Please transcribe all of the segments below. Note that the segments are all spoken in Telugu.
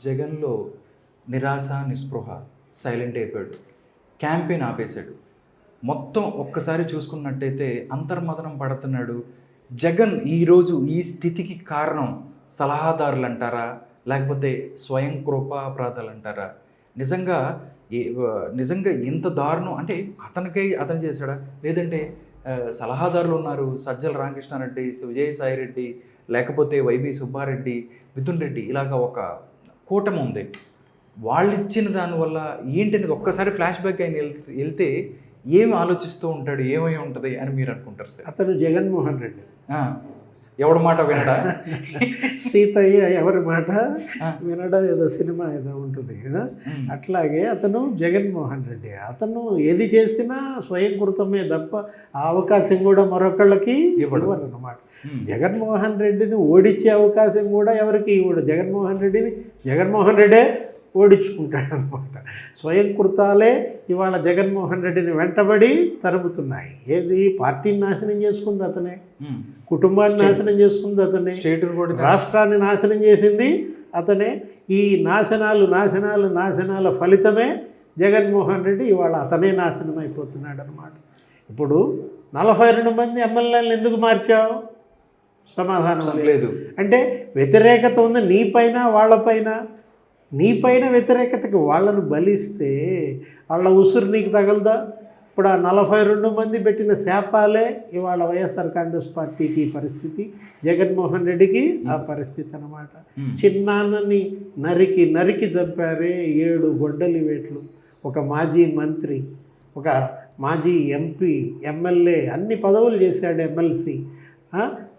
జగన్లో నిరాశ, నిస్పృహ, సైలెంట్ అయిపోయాడు. క్యాంపెయిన్ ఆపేశాడు. మొత్తం ఒక్కసారి చూసుకున్నట్టయితే అంతర్మథనం పడుతున్నాడు. జగన్ ఈరోజు ఈ స్థితికి కారణం సలహాదారులు అంటారా, లేకపోతే స్వయం కృపాపరాధాలు అంటారా? నిజంగా ఇంత దారుణం అంటే అతను చేశాడా, లేదంటే సలహాదారులు ఉన్నారు, సజ్జల రామకృష్ణారెడ్డి, విజయసాయిరెడ్డి, లేకపోతే వైవి సుబ్బారెడ్డి, మిథున్ రెడ్డి, ఇలాగ ఒక కూటమి ఉంది. వాళ్ళు ఇచ్చిన దానివల్ల ఏంటనేది ఒక్కసారి ఫ్లాష్ బ్యాక్ అయిన వెళ్తే ఏమి ఆలోచిస్తూ ఉంటాడు, ఏమై ఉంటుంది అని మీరు అనుకుంటారు సార్? అతను జగన్మోహన్ రెడ్డి ఎవరి మాట వినడా? సీతయ్య ఎవరి మాట వినడం ఏదో సినిమా ఏదో ఉంటుంది కదా, అట్లాగే అతను జగన్మోహన్ రెడ్డి. అతను ఏది చేసినా స్వయం కృతమే తప్ప ఆ అవకాశం కూడా మరొకళ్ళకి ఇవ్వరు అన్నమాట. జగన్మోహన్ రెడ్డిని ఓడించే అవకాశం కూడా ఎవరికి ఇవ్వడు. జగన్మోహన్ రెడ్డే ఓడించుకుంటాడు అనమాట. స్వయం కృతాలే ఇవాళ జగన్మోహన్ రెడ్డిని వెంటబడి తరుముతున్నాయి. ఏది పార్టీని నాశనం చేసుకుంది అతనే, కుటుంబాన్ని నాశనం చేసుకుంది అతనే, రాష్ట్రాన్ని నాశనం చేసింది అతనే. ఈ నాశనాల ఫలితమే జగన్మోహన్ రెడ్డి ఇవాళ అతనే నాశనం అయిపోతున్నాడు అనమాట. ఇప్పుడు 42 మంది ఎమ్మెల్యేలను ఎందుకు మార్చావు? సమాధానం లేదు. అంటే వ్యతిరేకత ఉంది నీపైన వాళ్ళపైన. నీపైన వ్యతిరేకతకి వాళ్ళను బలిస్తే వాళ్ళ ఉసురు నీకు తగలదా? ఇప్పుడు ఆ 42 మంది పెట్టిన శాపాలే ఇవాళ వైఎస్ఆర్ కాంగ్రెస్ పార్టీకి పరిస్థితి, జగన్మోహన్ రెడ్డికి ఆ పరిస్థితి అన్నమాట. చిన్నాన్నని నరికి చంపారే 7 గొడ్డలి వేట్లు. ఒక మాజీ మంత్రి, ఒక మాజీ ఎంపీ, ఎమ్మెల్యే, అన్ని పదవులు చేశాడు, ఎమ్మెల్సీ.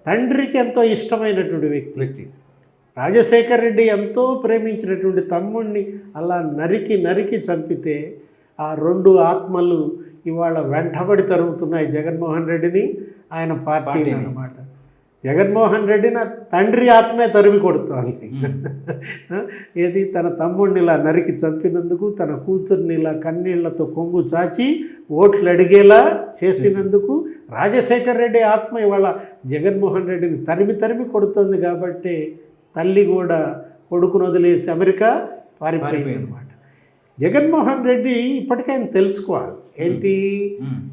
తండ్రికి ఎంతో ఇష్టమైనటువంటి వ్యక్తి. రాజశేఖర్ రెడ్డి ఎంతో ప్రేమించినటువంటి తమ్ముడిని అలా నరికి చంపితే ఆ 2 ఆత్మలు ఇవాళ వెంటబడి తరుగుతున్నాయి జగన్మోహన్ రెడ్డిని, ఆయన పార్టీని అన్నమాట. జగన్మోహన్ రెడ్డిని తండ్రి ఆత్మే తరిమి కొడుతోంది. ఏది తన తమ్ముడిని ఇలా నరికి చంపినందుకు, తన కూతుర్ని ఇలా కన్నీళ్లతో కొంగు చాచి ఓట్లు అడిగేలా చేసినందుకు రాజశేఖర్ రెడ్డి ఆత్మ ఇవాళ జగన్మోహన్ రెడ్డిని తరిమి కొడుతోంది. కాబట్టి తల్లి కూడా కొడుకును వదిలేసి అమెరికా పారిపోయింది అనమాట. జగన్మోహన్ రెడ్డి ఇప్పటికైనా తెలుసుకోవాలి. ఏంటి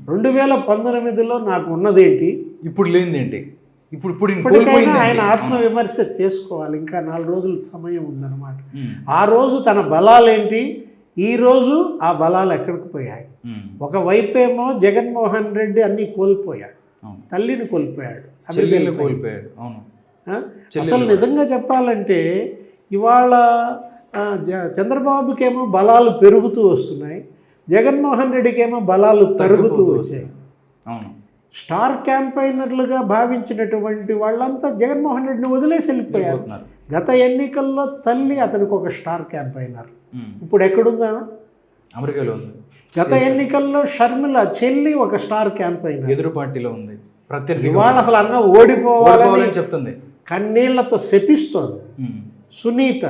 2019లో నాకు ఉన్నదేంటి, ఇప్పుడు లేనిదేంటి, ఇప్పటికైనా ఆయన ఆత్మవిమర్శ చేసుకోవాలి. ఇంకా 4 రోజులు సమయం ఉందన్నమాట. ఆ రోజు తన బలాలేంటి, ఈరోజు ఆ బలాలు ఎక్కడికి పోయాయి? ఒకవైపేమో జగన్మోహన్ రెడ్డి అన్నీ కోల్పోయాడు, తల్లిని కోల్పోయాడు, అమెరికాలో కోల్పోయాడు. అవును. అసలు నిజంగా చెప్పాలంటే ఇవాళ చంద్రబాబుకేమో బలాలు పెరుగుతూ వస్తున్నాయి, జగన్మోహన్ రెడ్డికేమో బలాలు తరుగుతూ వచ్చాయి. స్టార్ క్యాంపైనర్లుగా భావించినటువంటి వాళ్ళంతా జగన్మోహన్ రెడ్డిని వదిలేసి వెళ్ళిపోయారు. గత ఎన్నికల్లో తల్లి అతనికి ఒక స్టార్ క్యాంపైనర్, ఇప్పుడు ఎక్కడుందా? అమెరికాలో ఉంది. గత ఎన్నికల్లో షర్మిల చెల్లి ఒక స్టార్ క్యాంపైనర్, ఎదురు పార్టీలో ఉంది. ఇవాళ అసలు అన్న ఓడిపోవాలని చెప్తుంది, కన్నీళ్లతో శపిస్తోంది. సునీత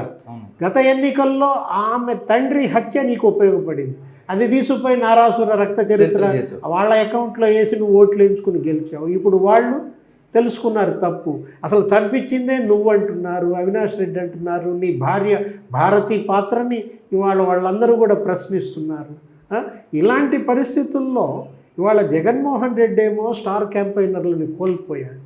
గత ఎన్నికల్లో ఆమె తండ్రి హత్య నీకు ఉపయోగపడింది, అది తీసుకుపోయి నారాసుర రక్త చరిత్ర వాళ్ళ అకౌంట్లో వేసి నువ్వు ఓట్లు వేయించుకుని గెలిచావు. ఇప్పుడు వాళ్ళు తెలుసుకున్నారు తప్పు, అసలు చంపించిందే నువ్వు అంటున్నారు, అవినాష్ రెడ్డి అంటున్నారు, నీ భార్య భారతి పాత్రని ఇవాళ వాళ్ళందరూ కూడా ప్రశ్నిస్తున్నారు. ఇలాంటి పరిస్థితుల్లో ఇవాళ జగన్మోహన్ రెడ్డి ఏమో స్టార్ క్యాంపైనర్లను కోల్పోయాడు,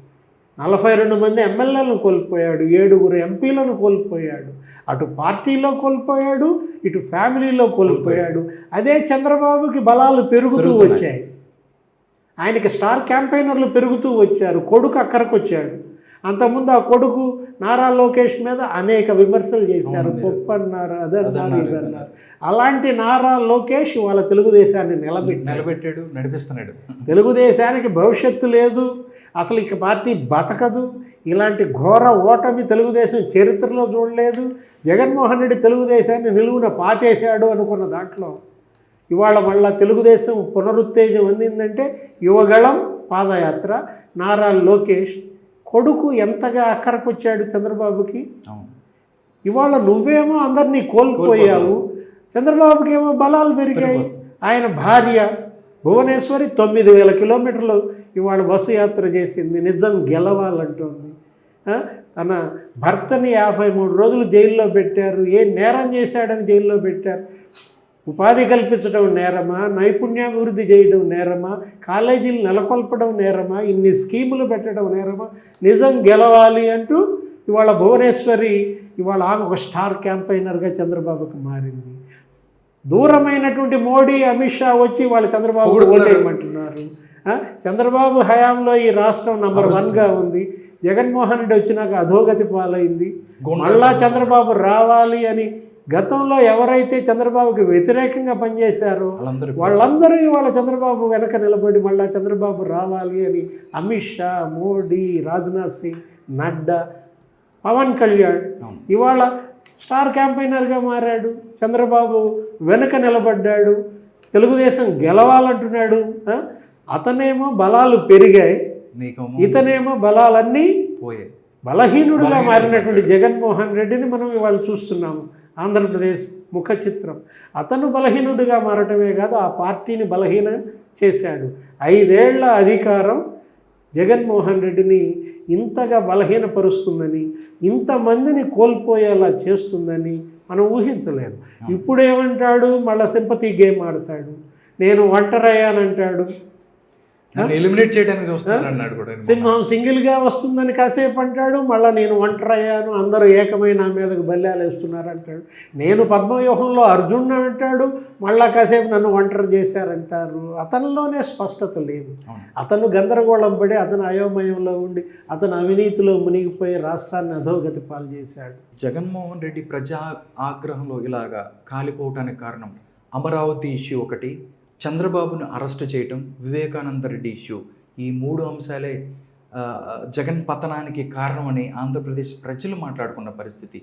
42 మంది ఎమ్మెల్యేలను కోల్పోయాడు, 7 ఎంపీలను కోల్పోయాడు, అటు పార్టీలో కోల్పోయాడు, ఇటు ఫ్యామిలీలో కోల్పోయాడు. అదే చంద్రబాబుకి బలాలు పెరుగుతూ వచ్చాయి, ఆయనకి స్టార్ క్యాంపైనర్లు పెరుగుతూ వచ్చారు, కొడుకు అక్కడికి వచ్చాడు. అంతకుముందు ఆ కొడుకు నారా లోకేష్ మీద అనేక విమర్శలు చేశారు, పప్పు అన్నారు, అదన్నారు, ఇదన్నారు. అలాంటి నారా లోకేష్ వాళ్ళ తెలుగుదేశాన్ని నిలబెట్టాడు, నడిపిస్తున్నాడు. తెలుగుదేశానికి భవిష్యత్తు లేదు, అసలు ఇక పార్టీ బతకదు, ఇలాంటి ఘోర ఓటమి తెలుగుదేశం చరిత్రలో చూడలేదు. జగన్మోహన్ రెడ్డి తెలుగుదేశాన్ని నిలువున పాతేశాడు అనుకున్న దాంట్లో ఇవాళ మళ్ళా తెలుగుదేశం పునరుత్తేజం అందిందంటే యువగళం పాదయాత్ర, నారా లోకేష్ కొడుకు ఎంతగా అక్కరకు వచ్చాడు చంద్రబాబుకి. ఇవాళ నువ్వేమో అందరినీ కోల్పోయావు, చంద్రబాబుకి ఏమో బలాలు పెరిగాయి. ఆయన భార్య భువనేశ్వరి 9000 కిలోమీటర్లు ఇవాళ బస్సు యాత్ర చేసింది, నిజం గెలవాలంటోంది. తన భర్తని 53 రోజులు జైల్లో పెట్టారు. ఏ నేరం చేశాడని జైల్లో పెట్టారు? ఉపాధి కల్పించడం నేరమా? నైపుణ్యాభివృద్ధి చేయడం నేరమా? కాలేజీలు నెలకొల్పడం నేరమా? ఇన్ని స్కీములు పెట్టడం నేరమా? నిజం గెలవాలి అంటూ ఇవాళ భువనేశ్వరి ఇవాళ ఆమె ఒక స్టార్ క్యాంపైనర్గా చంద్రబాబుకు మారింది. దూరమైనటువంటి మోడీ, అమిత్ షా వచ్చి వాళ్ళు చంద్రబాబు ఓటేయమంటున్నారు. చంద్రబాబు హయాంలో ఈ రాష్ట్రం నంబర్ 1గా ఉంది. జగన్మోహన్ రెడ్డి వచ్చినాక అధోగతి పాలైంది. మళ్ళా చంద్రబాబు రావాలి అని గతంలో ఎవరైతే చంద్రబాబుకి వ్యతిరేకంగా పనిచేశారో వాళ్ళందరూ ఇవాళ చంద్రబాబు వెనక నిలబడి మళ్ళా చంద్రబాబు రావాలి అని అమిత్ షా, మోడీ, రాజ్నాథ్ సింగ్, నడ్డా, పవన్ కళ్యాణ్ ఇవాళ స్టార్ క్యాంపైనర్గా మారాడు. చంద్రబాబు వెనుక నిలబడ్డాడు. తెలుగుదేశం గెలవాలంటున్నాడు. అతనేమో బలాలు పెరిగాయి, ఇతనేమో బలాలన్నీ పోయాయి. బలహీనుడుగా మారినటువంటి జగన్మోహన్ రెడ్డిని మనం ఇవాళ చూస్తున్నాము. ఆంధ్రప్రదేశ్ ముఖ చిత్రం. అతను బలహీనుడిగా మారటమే కాదు, ఆ పార్టీని బలహీనం చేశాడు. 5 ఏళ్ల అధికారం జగన్మోహన్ రెడ్డిని ఇంతగా బలహీనపరుస్తుందని, ఇంతమందిని కోల్పోయేలా చేస్తుందని మనం ఊహించలేదు. ఇప్పుడేమంటాడు? మళ్ళీ సింపతి గేమ్ ఆడతాడు. నేను ఒంటరయ్యానంటాడు. ఎలిమినేట్ చేయడానికి చూస్తానన్నాడు కూడా. సింహం సింగిల్గా వస్తుందని కాసేపు అంటాడు. మళ్ళీ నేను ఒంటరయ్యాను, అందరూ ఏకమై నా మీదకు బల్యాలు వేస్తున్నారు అంటాడు. నేను పద్మవ్యూహంలో అర్జునుడు అంటాడు. మళ్ళా కాసేపు నన్ను ఒంటరి చేశారంటారు. అతనిలోనే స్పష్టత లేదు. అతను గందరగోళం పడి, అతను అయోమయంలో ఉండి, అతను అవినీతిలో మునిగిపోయి రాష్ట్రాన్ని అధోగతి పాలు చేశాడు. జగన్మోహన్ రెడ్డి ప్రజా ఆగ్రహంలో ఇలాగా కాలిపోవటానికి కారణం అమరావతి ఇష్యూ ఒకటి, చంద్రబాబును అరెస్టు చేయటం, వివేకానంద రెడ్డి ఇష్యూ. ఈ 3 అంశాలే జగన్ పతనానికి కారణమని ఆంధ్రప్రదేశ్ ప్రజలు మాట్లాడుకున్న పరిస్థితి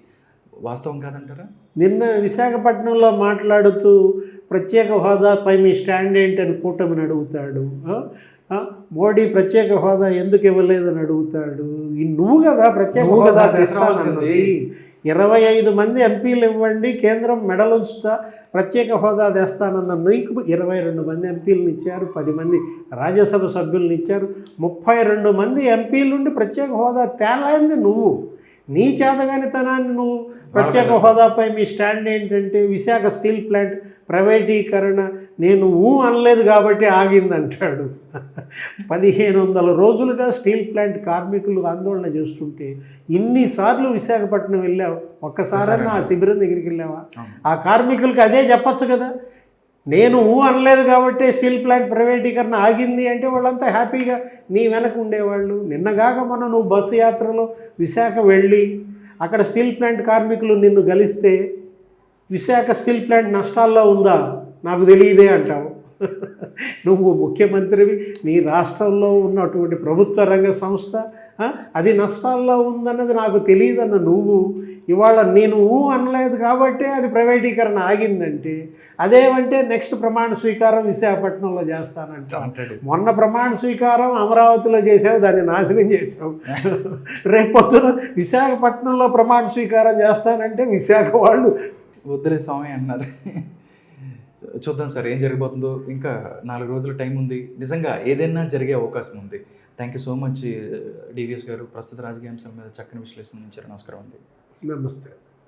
వాస్తవం కాదంటారా? నిన్న విశాఖపట్నంలో మాట్లాడుతూ ప్రత్యేక హోదాపై మీ స్టాండ్ ఏంటని కూటమిని అడుగుతాడు. మోడీ ప్రత్యేక హోదా ఎందుకు ఇవ్వలేదని అడుగుతాడు. నువ్వు కదా ప్రత్యేక హోదా తెస్తానన్నది. 25 మంది ఎంపీలు ఇవ్వండి, కేంద్రం మెడలుంచుతా ప్రత్యేక హోదా తెస్తానన్న నీకు 22 మంది ఎంపీలను ఇచ్చారు, 10 మంది రాజ్యసభ సభ్యులను ఇచ్చారు, 32 మంది ఎంపీలుండి ప్రత్యేక హోదా తేలాయింది నువ్వు. నీ చేతగానితనాన్ని నువ్వు ప్రత్యేక హోదాపై మీ స్టాండ్ ఏంటంటే విశాఖ స్టీల్ ప్లాంట్ ప్రైవేటీకరణ నేను అనలేదు కాబట్టి ఆగిందంటాడు. 1500 రోజులుగా స్టీల్ ప్లాంట్ కార్మికులు ఆందోళన చేస్తుంటే ఇన్నిసార్లు విశాఖపట్నం వెళ్ళావు, ఒక్కసారన్నా ఆ శిబిరం దగ్గరికి వెళ్ళావా? ఆ కార్మికులకి అదే చెప్పచ్చు కదా. నేను అనలేదు కాబట్టి స్టీల్ ప్లాంట్ ప్రైవేటీకరణ ఆగింది అంటే వాళ్ళంతా హ్యాపీగా నీ వెనక ఉండేవాళ్ళు. నిన్నగాక మొన్న నువ్వు బస్సు యాత్రలో విశాఖ వెళ్ళి అక్కడ స్టీల్ ప్లాంట్ కార్మికులు నిన్ను గలిస్తే విశాఖ స్టీల్ ప్లాంట్ నష్టాల్లో ఉందా నాకు తెలియదే అంటావు. నువ్వు ముఖ్యమంత్రివి, నీ రాష్ట్రంలో ఉన్నటువంటి ప్రభుత్వ రంగ సంస్థ అది నష్టాల్లో ఉందన్నది నాకు తెలియదన్న నువ్వు ఇవాళ నేను అనలేదు కాబట్టి అది ప్రైవేటీకరణ ఆగిందంటే అదేమంటే నెక్స్ట్ ప్రమాణ స్వీకారం విశాఖపట్నంలో చేస్తానంటావు. మొన్న ప్రమాణ స్వీకారం అమరావతిలో చేసావు, దాన్ని నాశనం చేసావు. రేపొద్దున విశాఖపట్నంలో ప్రమాణ స్వీకారం చేస్తానంటే విశాఖ వాళ్ళు వద్దులే స్వామి అన్నారు. చూద్దాం సార్ ఏం జరగబోతుందో. ఇంకా 4 రోజుల టైం ఉంది. నిజంగా ఏదైనా జరిగే అవకాశం ఉంది. Thank you so much DVS గారు. ప్రస్తుత రాజకీయ అంశాల మీద చక్కని విశ్లేషణ ఇచ్చారు. నమస్కారం అండి. నమస్తే.